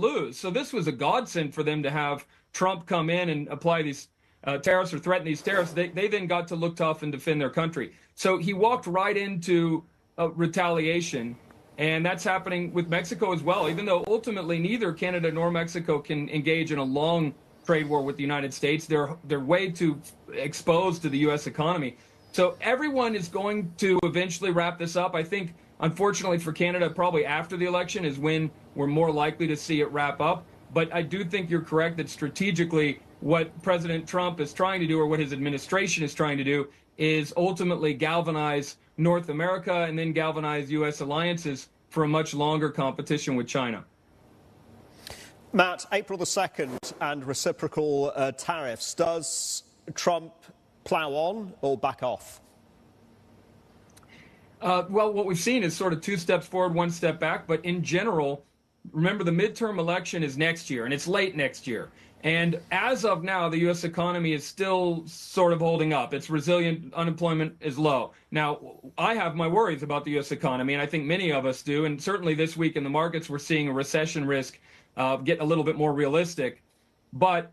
lose. So this was a godsend for them to have Trump come in and apply these tariffs or threaten these tariffs. They then got to look tough and defend their country. So he walked right into retaliation. And that's happening with Mexico as well, even though ultimately neither Canada nor Mexico can engage in a long trade war with the United States. They're way too exposed to the U.S. economy. So everyone is going to eventually wrap this up. I think, unfortunately for Canada, probably after the election is when we're more likely to see it wrap up. But I do think you're correct that strategically what President Trump is trying to do, or what his administration is trying to do, is ultimately galvanize North America and then galvanize U.S. alliances for a much longer competition with China. Matt, April the 2nd and reciprocal tariffs. Does Trump plow on or back off? Well, what we've seen is sort of 2 steps forward, 1 step back. But in general, remember the midterm election is next year, and it's late next year. And as of now, the U.S. economy is still sort of holding up. It's resilient. Unemployment is low. Now, I have my worries about the U.S. economy, and I think many of us do. And certainly this week in the markets, we're seeing a recession risk get a little bit more realistic. But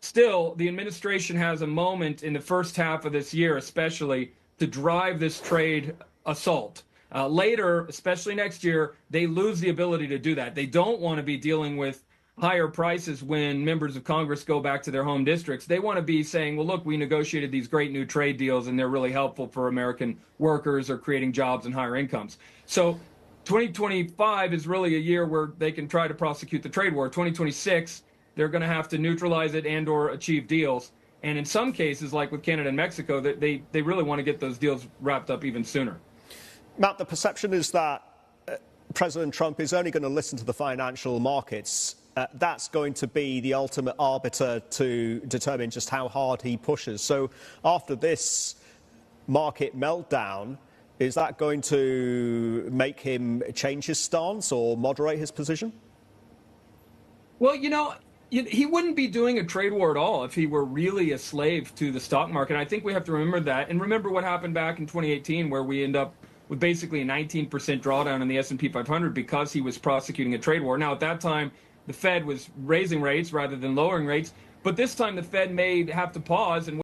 still, the administration has a moment in the first half of this year, especially, to drive this trade assault. Later, especially next year, they lose the ability to do that. They don't want to be dealing with higher prices when members of Congress go back to their home districts. They want to be saying, well, look, we negotiated these great new trade deals and they're really helpful for American workers or creating jobs and higher incomes. So 2025 is really a year where they can try to prosecute the trade war. 2026, they're going to have to neutralize it and or achieve deals. And in some cases, like with Canada and Mexico, they really want to get those deals wrapped up even sooner. Matt, the perception is that President Trump is only going to listen to the financial markets. That's going to be the ultimate arbiter to determine just how hard he pushes. So after this market meltdown, is that going to make him change his stance or moderate his position? Well, he wouldn't be doing a trade war at all if he were really a slave to the stock market. I think we have to remember that. And remember what happened back in 2018, where we end up with basically a 19% drawdown in the S&P 500 because he was prosecuting a trade war. Now, at that time, the Fed was raising rates rather than lowering rates. But this time the Fed may have to pause and